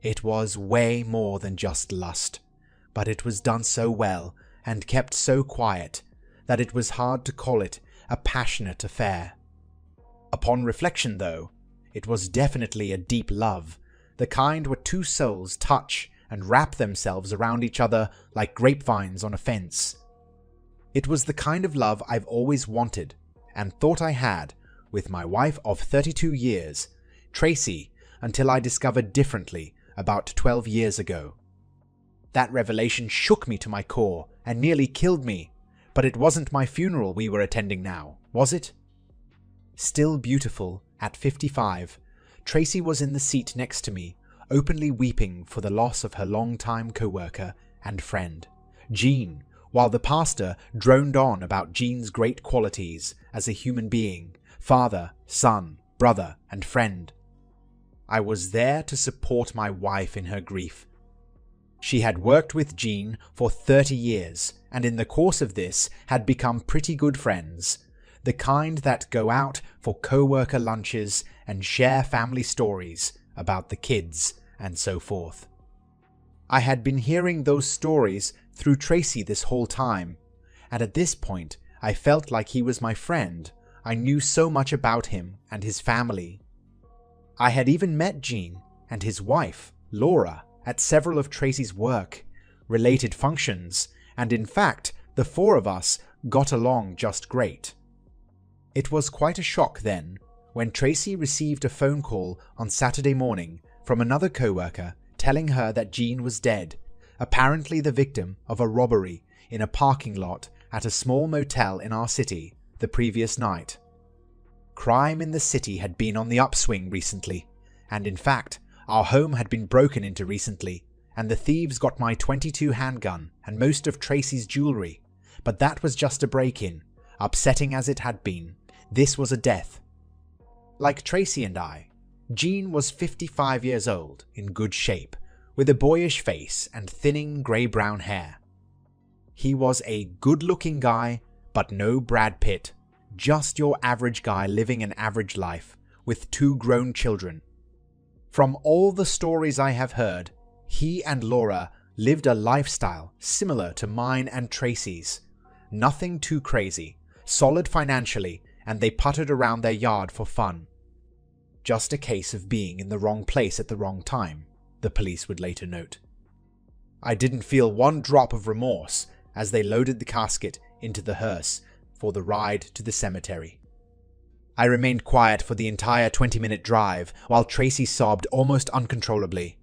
It was way more than just lust, but it was done so well and kept so quiet that it was hard to call it a passionate affair. Upon reflection, though, it was definitely a deep love, the kind where two souls touch and wrap themselves around each other like grapevines on a fence. It was the kind of love I've always wanted and thought I had with my wife of 32 years, Tracy, until I discovered differently about 12 years ago. That revelation shook me to my core and nearly killed me, but it wasn't my funeral we were attending now, was it? Still beautiful at 55, Tracy was in the seat next to me, openly weeping for the loss of her longtime co-worker and friend, Jean, while the pastor droned on about Jean's great qualities as a human being, father, son, brother, and friend. I was there to support my wife in her grief. She had worked with Jean for 30 years, and in the course of this had become pretty good friends, the kind that go out for co-worker lunches and share family stories about the kids and so forth. I had been hearing those stories through Tracy this whole time, and at this point I felt like he was my friend. I knew so much about him and his family. I had even met Jean and his wife, Laura, at several of Tracy's work-related functions, and in fact, the four of us got along just great. It was quite a shock then, when Tracy received a phone call on Saturday morning from another co-worker telling her that Jean was dead, apparently the victim of a robbery in a parking lot at a small motel in our city the previous night. Crime in the city had been on the upswing recently, and in fact, our home had been broken into recently, and the thieves got my .22 handgun and most of Tracy's jewelry, but that was just a break-in. Upsetting as it had been, this was a death. Like Tracy and I, Jean was 55 years old, in good shape, with a boyish face and thinning grey-brown hair. He was a good-looking guy, but no Brad Pitt, just your average guy living an average life, with 2 grown children. From all the stories I have heard, he and Laura lived a lifestyle similar to mine and Tracy's. Nothing too crazy, solid financially, and they puttered around their yard for fun. Just a case of being in the wrong place at the wrong time, the police would later note. I didn't feel one drop of remorse as they loaded the casket into the hearse for the ride to the cemetery. I remained quiet for the entire 20-minute drive while Tracy sobbed almost uncontrollably.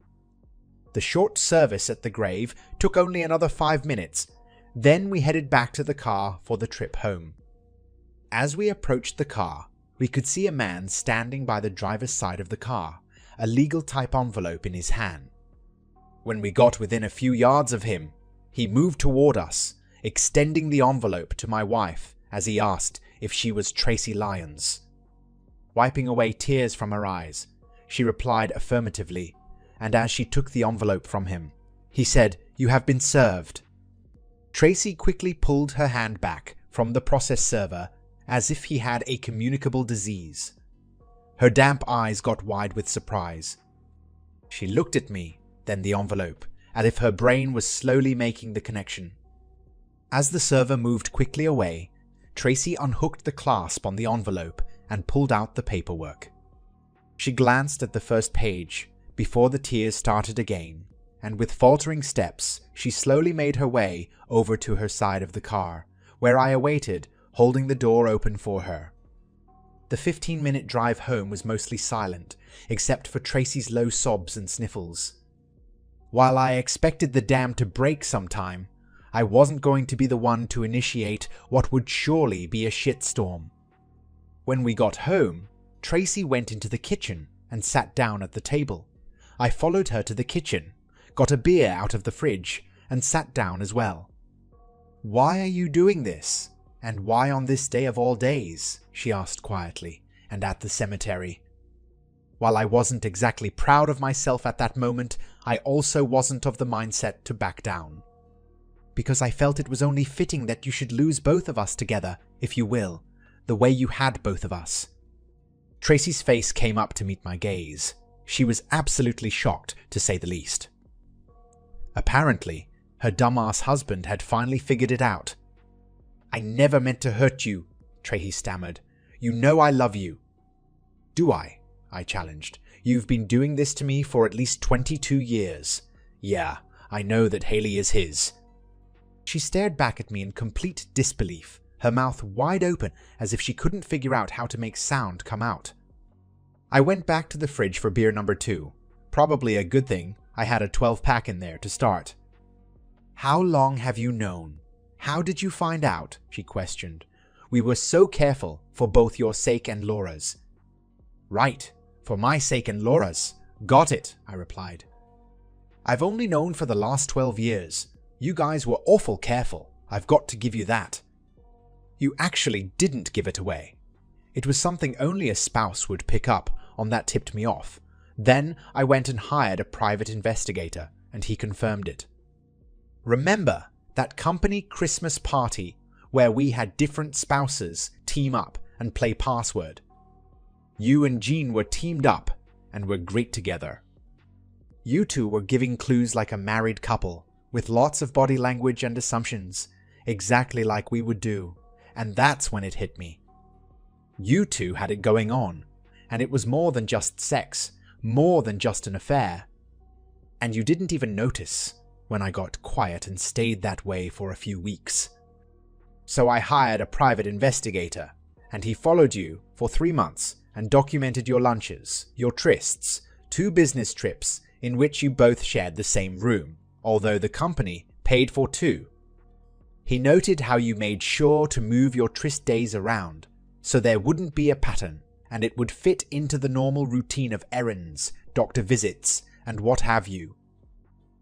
The short service at the grave took only another 5 minutes. Then we headed back to the car for the trip home. As we approached the car, we could see a man standing by the driver's side of the car, a legal-type envelope in his hand. When we got within a few yards of him, he moved toward us, extending the envelope to my wife as he asked if she was Tracy Lyons. Wiping away tears from her eyes, she replied affirmatively, and as she took the envelope from him, he said, "You have been served." Tracy quickly pulled her hand back from the process server as if he had a communicable disease. Her damp eyes got wide with surprise. She looked at me, then the envelope, as if her brain was slowly making the connection. As the server moved quickly away, Tracy unhooked the clasp on the envelope and pulled out the paperwork. She glanced at the first page before the tears started again, and with faltering steps, she slowly made her way over to her side of the car, where I awaited, holding the door open for her. The 15-minute drive home was mostly silent, except for Tracy's low sobs and sniffles. While I expected the dam to break sometime, I wasn't going to be the one to initiate what would surely be a shitstorm. When we got home, Tracy went into the kitchen and sat down at the table. I followed her to the kitchen, got a beer out of the fridge, and sat down as well. "Why are you doing this? And why on this day of all days?" she asked quietly, and at the cemetery. While I wasn't exactly proud of myself at that moment, I also wasn't of the mindset to back down. "Because I felt it was only fitting that you should lose both of us together, if you will, the way you had both of us." Tracy's face came up to meet my gaze. She was absolutely shocked, to say the least. Apparently, her dumbass husband had finally figured it out. "I never meant to hurt you," Tracy stammered. "You know I love you." "Do I?" I challenged. "You've been doing this to me for at least 22 years. Yeah, I know that Haley is his." She stared back at me in complete disbelief, her mouth wide open as if she couldn't figure out how to make sound come out. I went back to the fridge for beer number 2. Probably a good thing I had a 12-pack in there to start. "How long have you known? How did you find out?" she questioned. "We were so careful for both your sake and Laura's." "Right, for my sake and Laura's. Got it," I replied. "I've only known for the last 12 years. You guys were awful careful. I've got to give you that." "You actually didn't give it away. It was something only a spouse would pick up on that tipped me off. Then I went and hired a private investigator, and he confirmed it. Remember that company Christmas party where we had different spouses team up and play password? You and Jean were teamed up and were great together. You two were giving clues like a married couple, with lots of body language and assumptions, exactly like we would do, and that's when it hit me. You two had it going on, and it was more than just sex, more than just an affair. And you didn't even notice when I got quiet and stayed that way for a few weeks. So I hired a private investigator, and he followed you for 3 months and documented your lunches, your trysts, 2 business trips in which you both shared the same room, although the company paid for 2. He noted how you made sure to move your tryst days around, so there wouldn't be a pattern, and it would fit into the normal routine of errands, doctor visits, and what have you.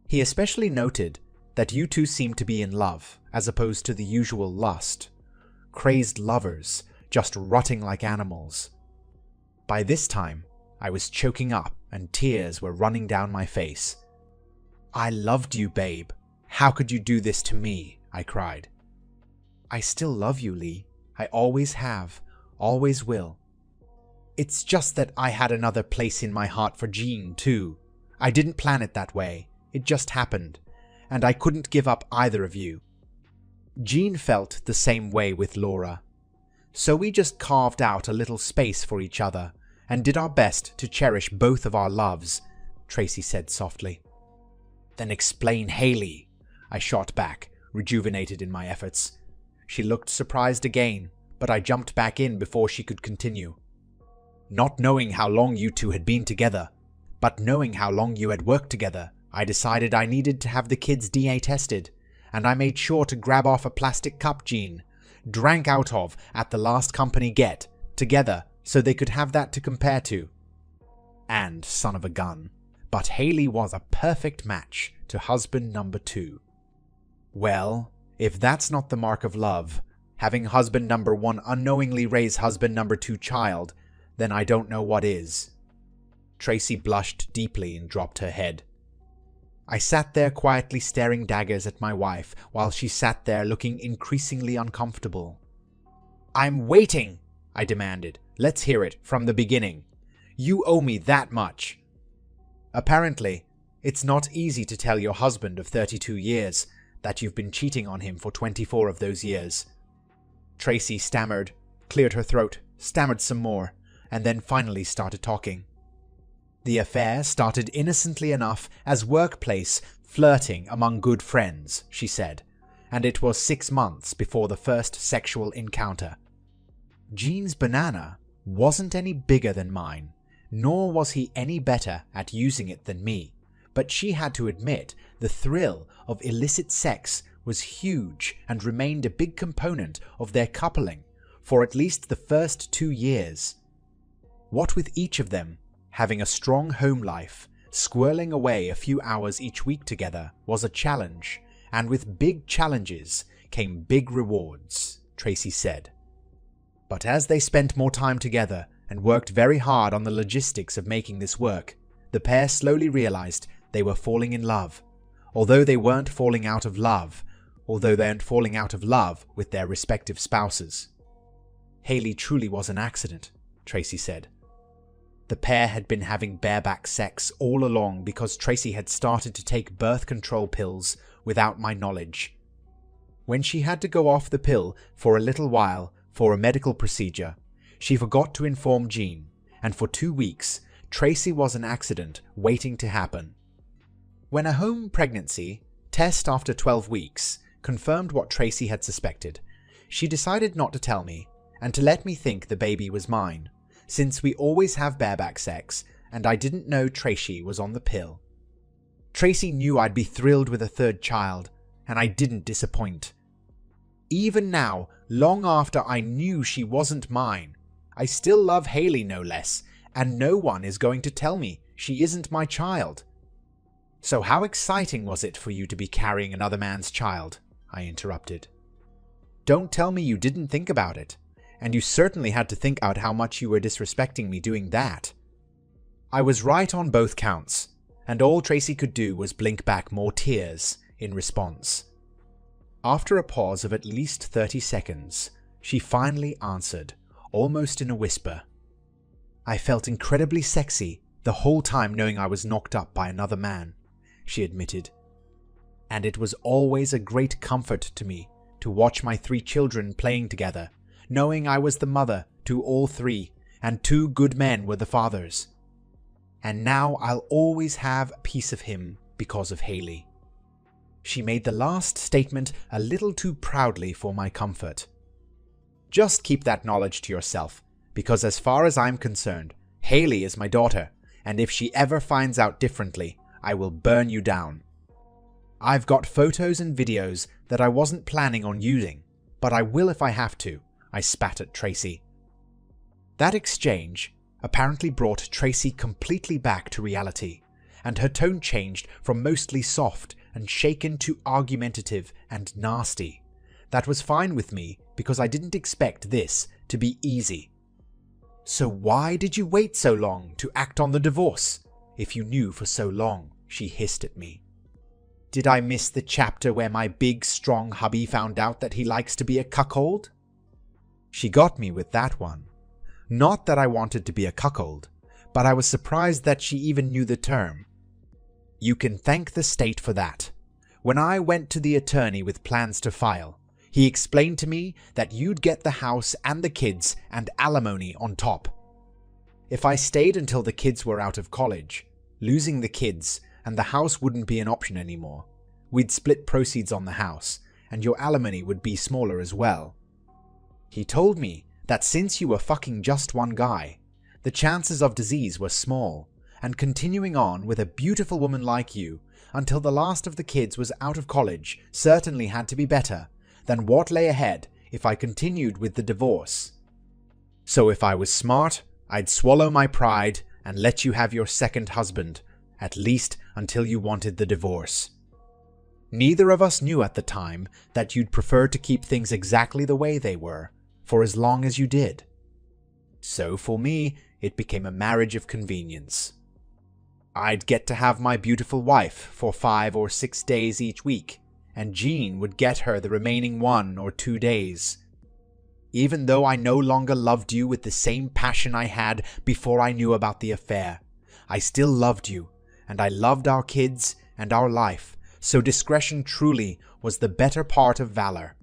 He especially noted that you two seemed to be in love, as opposed to the usual lust. Crazed lovers, just rotting like animals. By this time, I was choking up and tears were running down my face. "I loved you, babe. How could you do this to me?" I cried. "I still love you, Lee. I always have, always will. It's just that I had another place in my heart for Jean, too. I didn't plan it that way. It just happened, and I couldn't give up either of you. Jean felt the same way with Laura. So we just carved out a little space for each other and did our best to cherish both of our loves," Tracy said softly. "Then explain Haley," I shot back, rejuvenated in my efforts. She looked surprised again, but I jumped back in before she could continue. "Not knowing how long you two had been together, but knowing how long you had worked together, I decided I needed to have the kids' DNA tested, and I made sure to grab off a plastic cup Jean drank out of at the last company get, together, so they could have that to compare to. And, son of a gun, but Haley was a perfect match to husband number 2. Well, if that's not the mark of love, having husband number 1 unknowingly raise husband number 2 child, then I don't know what is." Tracy blushed deeply and dropped her head. I sat there quietly staring daggers at my wife while she sat there looking increasingly uncomfortable. "I'm waiting," I demanded. "Let's hear it from the beginning. You owe me that much." "Apparently, it's not easy to tell your husband of 32 years that you've been cheating on him for 24 of those years." Tracy stammered, cleared her throat, stammered some more, and then finally started talking. "The affair started innocently enough as workplace flirting among good friends," she said, "and it was 6 months before the first sexual encounter. Jean's banana wasn't any bigger than mine, nor was he any better at using it than me, but she had to admit the thrill of illicit sex was huge and remained a big component of their coupling for at least the first 2 years. What with each of them having a strong home life, squirreling away a few hours each week together was a challenge, and with big challenges came big rewards," Tracy said. But as they spent more time together and worked very hard on the logistics of making this work, the pair slowly realized they were falling in love, although they weren't falling out of love with their respective spouses. "Haley truly was an accident," Tracy said. "The the pair had been having bareback sex all along because Tracy had started to take birth control pills without my knowledge. When she had to go off the pill for a little while for a medical procedure, she forgot to inform Jean, and for 2 weeks, Tracy was an accident waiting to happen. When a home pregnancy test after 12 weeks confirmed what Tracy had suspected, she decided not to tell me and to let me think the baby was mine, since we always have bareback sex and I didn't know Tracy was on the pill. Tracy knew I'd be thrilled with a third child, and I didn't disappoint. Even now, long after I knew she wasn't mine, I still love Haley no less, and no one is going to tell me she isn't my child. So how exciting was it for you to be carrying another man's child? I interrupted. Don't tell me you didn't think about it, and you certainly had to think out how much you were disrespecting me doing that. I was right on both counts, and all Tracy could do was blink back more tears in response. After a pause of at least 30 seconds, she finally answered, almost in a whisper. I felt incredibly sexy the whole time knowing I was knocked up by another man, she admitted. And it was always a great comfort to me to watch my 3 children playing together, knowing I was the mother to all 3, and 2 good men were the fathers. And now I'll always have a piece of him because of Haley. She made the last statement a little too proudly for my comfort. Just keep that knowledge to yourself, because as far as I'm concerned, Haley is my daughter, and if she ever finds out differently, I will burn you down. I've got photos and videos that I wasn't planning on using, but I will if I have to, I spat at Tracy. That exchange apparently brought Tracy completely back to reality, and her tone changed from mostly soft and shaken to argumentative and nasty. That was fine with me because I didn't expect this to be easy. So why did you wait so long to act on the divorce, if you knew for so long? She hissed at me. Did I miss the chapter where my big, strong hubby found out that he likes to be a cuckold? She got me with that one. Not that I wanted to be a cuckold, but I was surprised that she even knew the term. You can thank the state for that. When I went to the attorney with plans to file, he explained to me that you'd get the house and the kids and alimony on top. If I stayed until the kids were out of college, losing the kids and the house wouldn't be an option anymore. We'd split proceeds on the house, and your alimony would be smaller as well. He told me that since you were fucking just one guy, the chances of disease were small, and continuing on with a beautiful woman like you until the last of the kids was out of college certainly had to be better than what lay ahead if I continued with the divorce. So if I was smart, I'd swallow my pride and let you have your second husband, at least until you wanted the divorce. Neither of us knew at the time that you'd prefer to keep things exactly the way they were, for as long as you did. So for me, it became a marriage of convenience. I'd get to have my beautiful wife for 5 or 6 days each week, and Jean would get her the remaining 1 or 2 days. Even though I no longer loved you with the same passion I had before I knew about the affair, I still loved you, and I loved our kids and our life, so discretion truly was the better part of valor.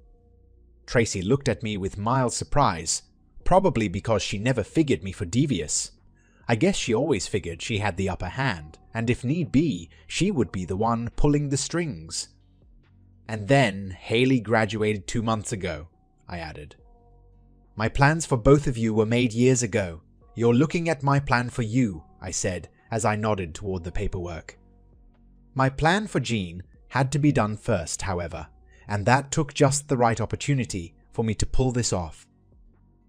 Tracy looked at me with mild surprise, probably because she never figured me for devious. I guess she always figured she had the upper hand, and if need be, she would be the one pulling the strings. And then Haley graduated 2 months ago, I added. My plans for both of you were made years ago. You're looking at my plan for you, I said, as I nodded toward the paperwork. My plan for Jean had to be done first, however, and that took just the right opportunity for me to pull this off.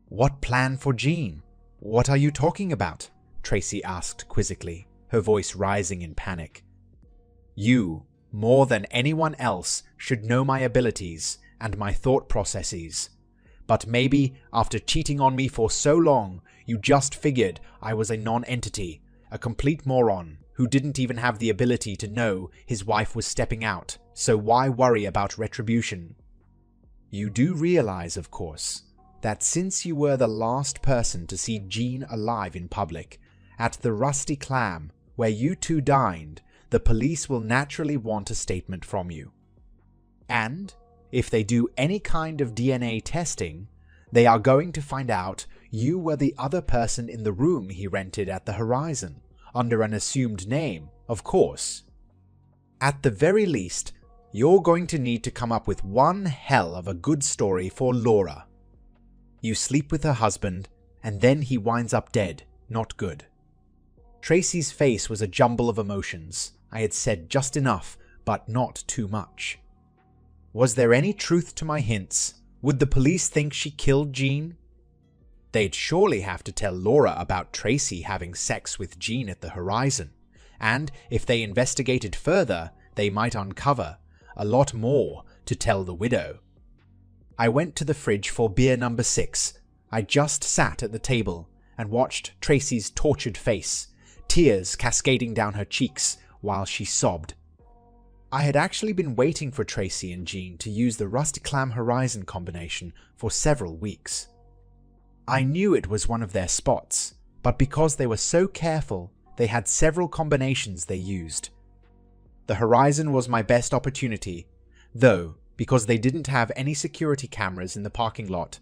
What plan for Jean? What are you talking about? Tracy asked quizzically, her voice rising in panic. You, more than anyone else, should know my abilities and my thought processes. But maybe, after cheating on me for so long, you just figured I was a non-entity, a complete moron who didn't even have the ability to know his wife was stepping out, so why worry about retribution? You do realize, of course, that since you were the last person to see Jean alive in public, at the Rusty Clam, where you two dined, the police will naturally want a statement from you. And if they do any kind of DNA testing, they are going to find out you were the other person in the room he rented at the Horizon, under an assumed name, of course. At the very least, you're going to need to come up with one hell of a good story for Laura. You sleep with her husband, and then he winds up dead. Not good. Tracy's face was a jumble of emotions. I had said just enough, but not too much. Was there any truth to my hints? Would the police think she killed Jean? They'd surely have to tell Laura about Tracy having sex with Jean at the Horizon, and if they investigated further, they might uncover a lot more to tell the widow. I went to the fridge for beer number 6. I just sat at the table and watched Tracy's tortured face, tears cascading down her cheeks while she sobbed. I had actually been waiting for Tracy and Jean to use the Rusty Clam Horizon combination for several weeks. I knew it was one of their spots, but because they were so careful, they had several combinations they used. The Horizon was my best opportunity, though, because they didn't have any security cameras in the parking lot.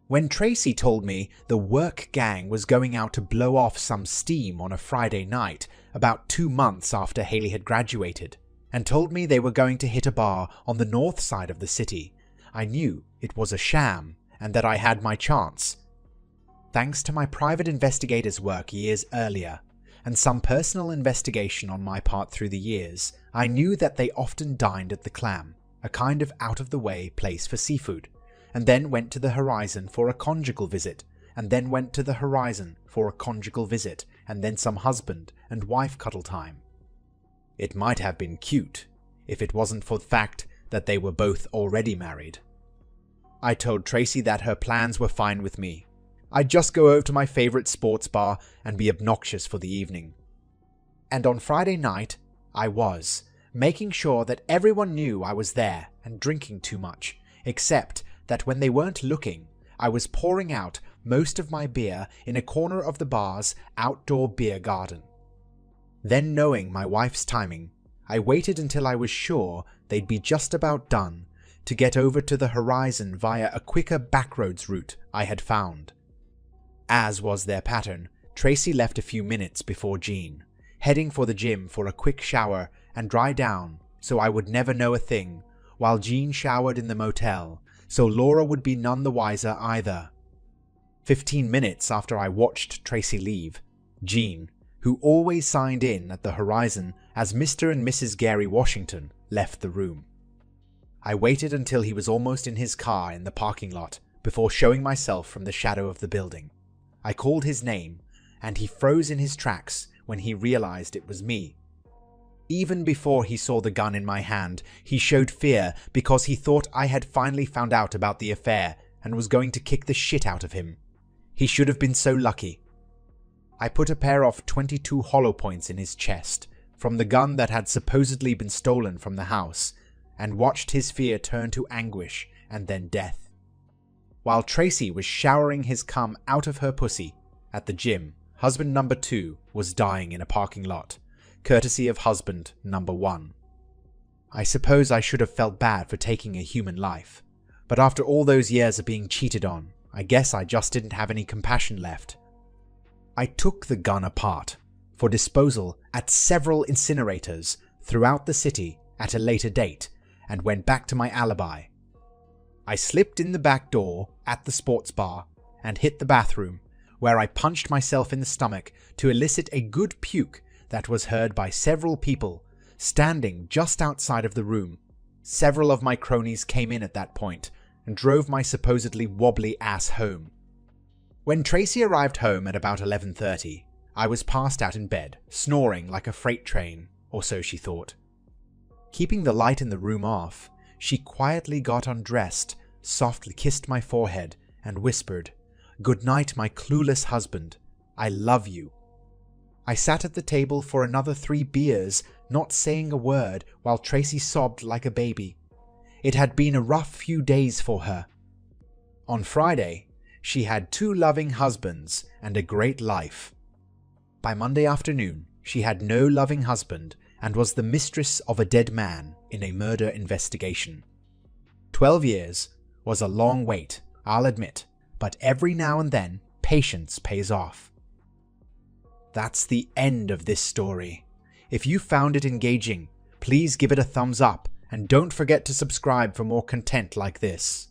When Tracy told me the work gang was going out to blow off some steam on a Friday night about 2 months after Haley had graduated, and told me they were going to hit a bar on the north side of the city, I knew it was a sham and that I had my chance. Thanks to my private investigator's work years earlier, and some personal investigation on my part through the years, I knew that they often dined at the Clam, a kind of out-of-the-way place for seafood, and then went to the Horizon for a conjugal visit, and then went to the Horizon for a conjugal visit, and then some husband and wife cuddle time. It might have been cute, if it wasn't for the fact that they were both already married. I told Tracy that her plans were fine with me. I'd just go over to my favorite sports bar and be obnoxious for the evening. And on Friday night, I was, making sure that everyone knew I was there and drinking too much, except that when they weren't looking, I was pouring out most of my beer in a corner of the bar's outdoor beer garden. Then, knowing my wife's timing, I waited until I was sure they'd be just about done to get over to the Horizon via a quicker backroads route I had found. As was their pattern, Tracy left a few minutes before Jean, heading for the gym for a quick shower and dry down so I would never know a thing, while Jean showered in the motel, so Laura would be none the wiser either. 15 minutes after I watched Tracy leave, Jean, who always signed in at the Horizon as Mr. and Mrs. Gary Washington, left the room. I waited until he was almost in his car in the parking lot before showing myself from the shadow of the building. I called his name, and he froze in his tracks when he realized it was me. Even before he saw the gun in my hand, he showed fear because he thought I had finally found out about the affair and was going to kick the shit out of him. He should have been so lucky. I put a pair of .22 hollow points in his chest from the gun that had supposedly been stolen from the house, and watched his fear turn to anguish and then death. While Tracy was showering his cum out of her pussy at the gym, husband number 2 was dying in a parking lot, courtesy of husband number 1. I suppose I should have felt bad for taking a human life, but after all those years of being cheated on, I guess I just didn't have any compassion left. I took the gun apart for disposal at several incinerators throughout the city at a later date and went back to my alibi. I slipped in the back door at the sports bar and hit the bathroom, where I punched myself in the stomach to elicit a good puke that was heard by several people standing just outside of the room. Several of my cronies came in at that point and drove my supposedly wobbly ass home. When Tracy arrived home at about 11:30, I was passed out in bed, snoring like a freight train, or so she thought. Keeping the light in the room off, she quietly got undressed, softly kissed my forehead, and whispered, "Good night, my clueless husband. I love you." I sat at the table for another 3 beers, not saying a word, while Tracy sobbed like a baby. It had been a rough few days for her. On Friday, she had 2 loving husbands and a great life. By Monday afternoon, she had no loving husband and was the mistress of a dead man in a murder investigation. 12 years was a long wait, I'll admit, but every now and then, patience pays off. That's the end of this story. If you found it engaging, please give it a thumbs up and don't forget to subscribe for more content like this.